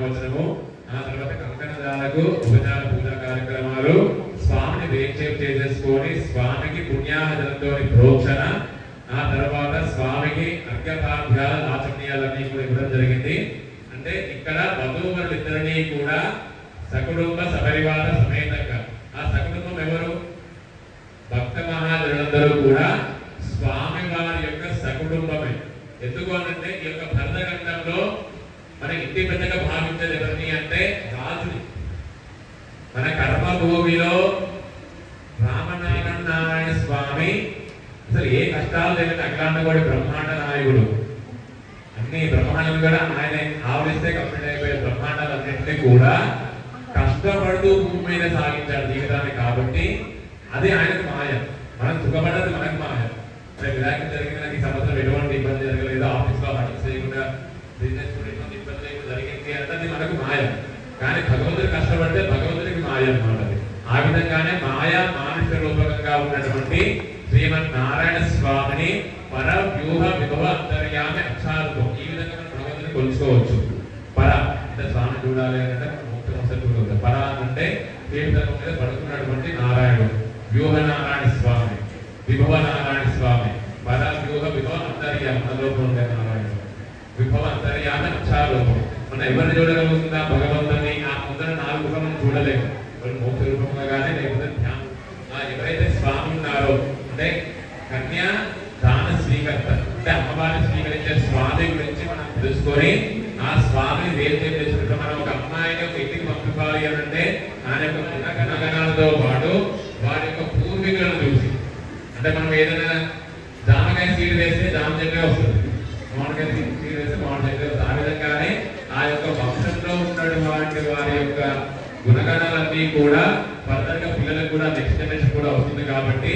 ఆశీర్వచనము, ఆ తర్వాత కంకణదాలకు ఉపచార పూజా కార్యక్రమాలు, స్వామిని వేక్షేపం చేసేసుకొని స్వామికి పుణ్యాహజనంతో ప్రోక్షణ, ఆ తర్వాత స్వామికి అర్ఘ్యపాధ్యాల ఆచమనీయాలన్నీ కూడా ఇవ్వడం జరిగింది. అంటే ఇక్కడ వధూవరులిద్దరినీ కూడా సకుటుంబ సపరివార సమేతంగా, ఆ సకుటుంబం ఎవరు? భక్త మహాజనులందరూ కూడా స్వామి వారి యొక్క సకుటుంబమే. ఎందుకు అనంటే ఈ యొక్క భరతఖండంలో మన ఇంటి పెద్దగా భావించేది ఎవరిని అంటే రాజుని. మన కర్మభూమిలో రామనారాయణ స్వామి అసలు ఏ కష్టాలు లేని అఖిలాండకోటి బ్రహ్మాండ నాయకుడు. అన్ని బ్రహ్మాండాలు కూడా ఆయన ఆవరిస్తే కంప్లీట్ అయిపోయే బ్రహ్మాండాలన్నింటినీ కూడా కష్టపడుతూ భూమి మీద సాగించాడు జీవితాన్ని. కాబట్టి అది ఆయనకు మాయ, మనం సుఖపడ్డది మనకు మాయ. వినాయకుడు జరిగిన నాకు ఈ సంవత్సరం ఎటువంటి ఇబ్బంది జరగలేదు, ఆఫీస్ లో అటెండ్ చేయకుండా బిజినెస్ కూడా ఎటువంటి ఇబ్బంది లేకుండా జరిగింది అంటే అది మనకు మాయ. కానీ భగవంతుడు కష్టపడితే భగవంతుడికి మాయ అన్నమాట. ఆ విధంగానే మాయా మానుష రూపకంగా ఉన్నటువంటి శ్రీమన్నారాయణ స్వామిని పర వ్యూహ విభవ అంతర్యామి అక్షారూపం, ఈ విధంగా మనం భగవంతుని కొలుచుకోవచ్చు. పర అంటే స్వామి చూడాలి అంటే చూడవచ్చు. పర అంటే తీర్థం మీద పడుతున్నటువంటి నారాయణుడు, వ్యూహ నారాయణ స్వామి, విభవ నారాయణ స్వామి, పర వ్యూహ విభవ అంతర్యామి, మనలోపం ఉండే నారాయణుడు, విభవ అంతర్యామి అక్షారూపం. మనం ఎవరిని చూడగలుగుతుందా? భగవంతుని. ఆ ముందర 4 రూపం చూడలేము, మోక్ష రూపంగా కానీ లేకపోతే ధ్యానం. ఎవరైతే స్వామి ఉన్నారో అంటే కన్యా దాన స్వీకర్త, అంటే అమ్మవారిని స్వీకరించే స్వామి గురించి మనం తెలుసుకొని ఆ స్వామిని వేరు చేసుకుంటాం. మనం ఒక అమ్మాయిని ఒక ఇంటికి పంపించాలి అని అంటే ఆయన యొక్క గుణగణాలతో పాటు వారి యొక్క పూర్వీకులను చూసి, అంటే మనం ఏదైనా జామకాయ సీడ్ వేస్తే జామ చెట్టే వస్తుంది, మామిడికాయ సీడ్ వేస్తే మామిడి చెట్టే వస్తుంది. ఆ విధంగానే ఆ యొక్క వంశంలో ఉన్నటువంటి వారి యొక్క గుణగణాలన్నీ కూడా ఫర్దర్గా పిల్లలకు కూడా నెక్స్ట్ జనరేషన్ కూడా వస్తుంది. కాబట్టి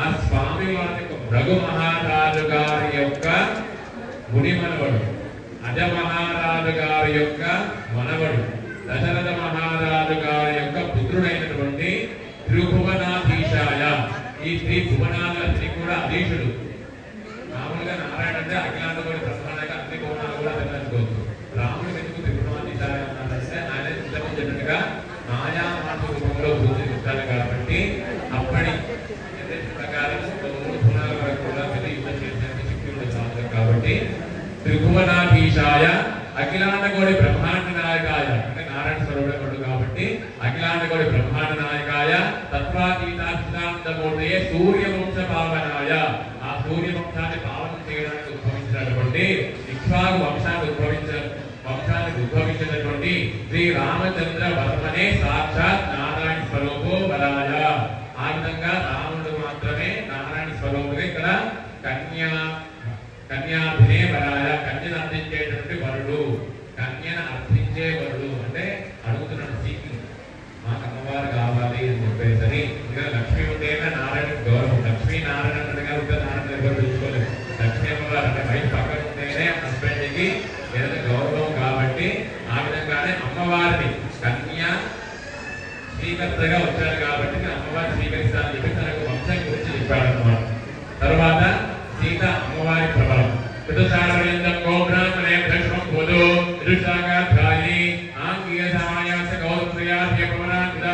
ఆ స్వామి వారి యొక్క రఘు మహారాజు గారి యొక్క ముని మనవడు, అజ మహారాజు గారి యొక్క మనవడు, దశరథ మహారాజు గారి యొక్క పుత్రుడైనటువంటి త్రిభువనాధీశాయ, ఈ త్రిభువనాలన్నీ కూడా అధీశుడు. మామూలుగా నారాయణ అంటే అఖిలాండకోటి బ్రహ్మాండంగా అన్ని భువనాలు కూడా తెలుసుకోవచ్చు. రాముడు ఎందుకు త్రిభువనాధీశాయ అన్నారంటే ఆయన చెప్పినట్టుగా మాయా మాట రూపంలో పూజలు ఉంటారు. కాబట్టి అప్పటి ప్రకారం 3 భువనాల వరకు కూడా యుద్ధం చేసేందుకు శక్తి ఉండదు. కాబట్టి త్రిభువనాధీశాయ అఖిలాండకోటి బ్రహ్మాండ నాయకాయ, అంటే నారాయణ స్వరూపుడు కాబట్టి అఖిలాండకోటి బ్రహ్మాండ నాయకాయ, తత్వాతీతాంతమూర్తయే సూర్యవంశ పావనాయ, ఆ సూర్యవంశాన్ని పావనం చేయడానికి ఉద్భవించినటువంటి ఇక్ష్వాకు వంశాన్ని ఉద్భవించినటువంటి శ్రీ రామచంద్ర వర్మనే సాక్షాత్ నారాయణ స్వరూపో వరాయ. ఆ విధంగా రాముడు మాత్రమే నారాయణ స్వరూపుగా ఇక్కడ కన్యాభినే వరాయ, కన్యను అర్థించేటువంటి వరుడు, కన్యను అర్థించే వరుడు. అంటే అడుగుతున్నాడు సీకింగ్, మాకు అమ్మవారు కావాలి అని చెప్పేసరి. ఇక్కడ లక్ష్మి ఉంటేనే నారాయణ గౌరవం. లక్ష్మీ నారాయణ అంటే ఉంటే నారాయణ ఎవరు చూసుకోలేదు. లక్ష్మీ అమ్మవారు అంటే బయట పక్కన ఉంటేనే హస్బెండ్కి ఏదైనా గౌరవం. కాబట్టి ఆ విధంగానే అమ్మవారిని కన్యా స్వీకర్తగా వచ్చారు కాబట్టి అమ్మవారిని స్వీకరిస్తానని చెప్పి తనకు వంశం గురించి చెప్పాడు అన్నమాట. తర్వాత సీత అమ్మవారి ప్రభలం. ఋతుసారవయంతం గోబ్రాహ్మణే భ్రష్మం భూతో ఋషాగాధ్యాయి ఆంగీయ సామాన్యాస గౌత్రయార్య పవనాంత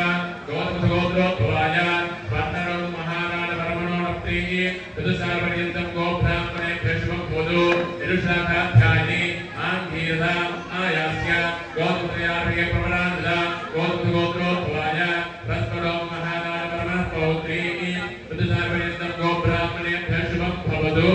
గౌతమ గోత్రోద్భవాయ స్వర్ణరో మహారాణ పరమణోనప్తి ఋతుసారవయంతం గోబ్రాహ్మణే భ్రష్మం భూతో ఋషాగాధ్యాయి ఆంగీయ ఆయాస్య గౌత్రయార్య పవనాంత గౌతమ గోత్రోద్భవాయ స్వర్ణరో మహారాణ పరమణ పౌత్రీ ఋతుసారవయంతం గోబ్రాహ్మణే భ్రష్మం భవతు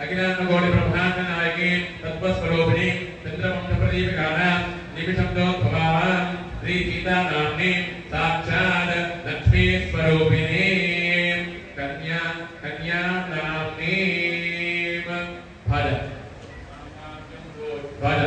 అఖిలాండకోటి బ్రహ్మాండ నాయకి తత్వస్వరూపిణి చంద్రవంశ ప్రదీపికానాం నిమిషందోద్భవాం శ్రీ సీతానామ్ని సాక్షాత్ లక్ష్మీ స్వరూపిణి కన్యానామ్ని భజ భజ.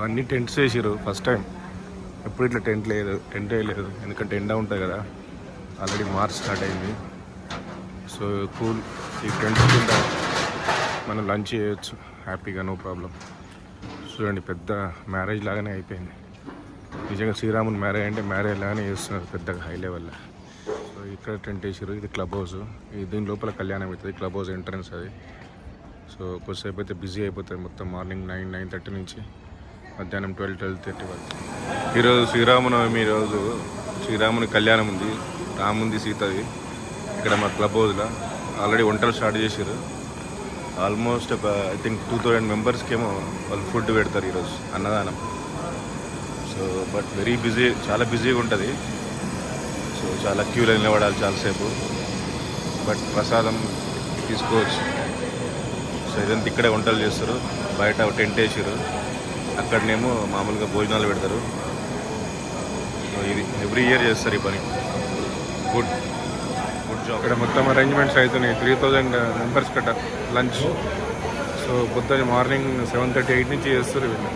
అన్ని టెంట్స్ వేసారు ఫస్ట్ టైం. ఎప్పుడు ఇట్లా టెంట్ వేయలేదు, ఎందుకంటే ఎండ ఉంటుంది కదా. ఆల్రెడీ మార్చ్ స్టార్ట్ అయింది. So cool. ఈ టెంట్స్ కింద మనం లంచ్ చేయొచ్చు హ్యాపీగా, నో ప్రాబ్లం. చూడండి, పెద్ద మ్యారేజ్ లాగానే అయిపోయింది. నిజంగా శ్రీరాముని మ్యారేజ్ అంటే మ్యారేజ్ లాగానే చేస్తున్నారు, పెద్దగా హై లెవెల్లో. సో ఇక్కడ టెంట్ వేసారు. ఇది క్లబ్ హౌస్. దీని లోపల కళ్యాణం అవుతుంది. క్లబ్ హౌస్ ఎంట్రన్స్ అది. సో కొద్దిసేపు అయితే బిజీ అయిపోతుంది మొత్తం. మార్నింగ్ 9-9:30 నుంచి మధ్యాహ్నం 12-12:30 వరకు. ఈరోజు శ్రీరామనవమి. ఈరోజు శ్రీరాముని కళ్యాణం ఉంది, రాముంది, సీతది. ఇక్కడ మా క్లబ్ హౌస్లో ఆల్రెడీ వంటలు స్టార్ట్ చేశారు. ఆల్మోస్ట్ ఒక ఐ థింక్ 2000 మెంబర్స్కి ఏమో వాళ్ళు ఫుడ్ పెడతారు ఈరోజు, అన్నదానం. సో బట్ వెరీ బిజీ, చాలా బిజీగా ఉంటుంది. సో చాలా క్యూలో నిలబడాలి చాలాసేపు, బట్ ప్రసాదం తీసుకోవచ్చు. సో ఇదంతా ఇక్కడే వంటలు చేస్తారు. బయట టెంట్ వేసారు, అక్కడనేమో మామూలుగా భోజనాలు పెడతారు. సో ఇది ఎవ్రీ ఇయర్ చేస్తారు ఈ పని. Good job. ఇక్కడ మొత్తం అరేంజ్మెంట్స్ అవుతున్నాయి. 3000 మెంబర్స్ కట్ట లంచ్. సో పొద్దున్న మార్నింగ్ 7:30-8 నుంచి చేస్తారు వీళ్ళు.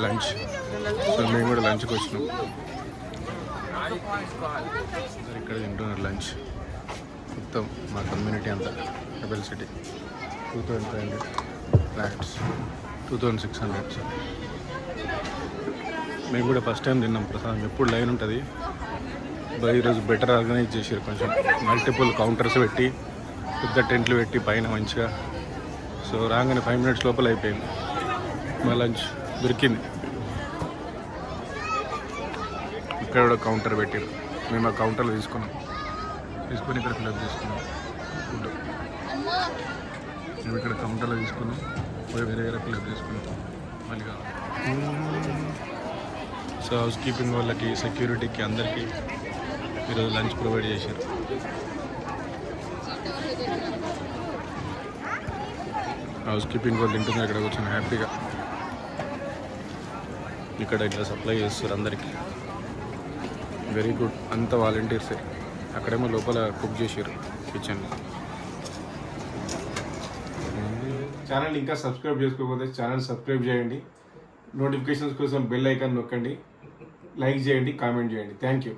లంచ్. సో మేము కూడా లంచ్కి వచ్చినాం. ఇక్కడ తింటున్నారు లంచ్. మొత్తం మా కమ్యూనిటీ అంతా రెబెల్ సిటీ. 2500 ఫ్లాట్స్, 2600. మేము కూడా ఫస్ట్ టైం తిన్నాం ప్రసాదం. ఎప్పుడు లైన్ ఉంటుంది, బట్ ఈరోజు బెటర్ ఆర్గనైజ్ చేసారు. కొంచెం మల్టిపుల్ కౌంటర్స్ పెట్టి, పెద్ద టెంట్లు పెట్టి పైన మంచిగా. సో రాగానే 5 minutes లోపల అయిపోయింది మా లంచ్. దొరికింది. ఇక్కడ కూడా కౌంటర్ పెట్టారు. మేము ఆ కౌంటర్లో తీసుకుని ఇక్కడ ఫిల్అప్ చేసుకున్నాం ఫుడ్. మేము ఇక్కడ కౌంటర్లో తీసుకున్నాం, పోయి వేరే ఫిల్అప్ చేసుకున్నాం మళ్ళీ. సో హౌస్ కీపింగ్ వాళ్ళకి, సెక్యూరిటీకి, అందరికీ ఈరోజు లంచ్ ప్రొవైడ్ చేశారు. హౌస్ కీపింగ్ వాళ్ళు తింటున్నారు ఇక్కడ కూర్చొని హ్యాపీగా. ఇక్కడ ఇట్లా సప్లై చేస్తారు అందరికీ. Very good. అంత వాలంటీర్సే. అక్కడేమో లోపల కుక్ చేసారు కిచెన్. ఛానల్ ఇంకా సబ్స్క్రైబ్ చేసుకోకపోతే ఛానల్ సబ్స్క్రైబ్ చేయండి, నోటిఫికేషన్స్ కోసం బెల్ ఐకాన్ నొక్కండి, లైక్ చేయండి, కామెంట్ చేయండి. Thank you.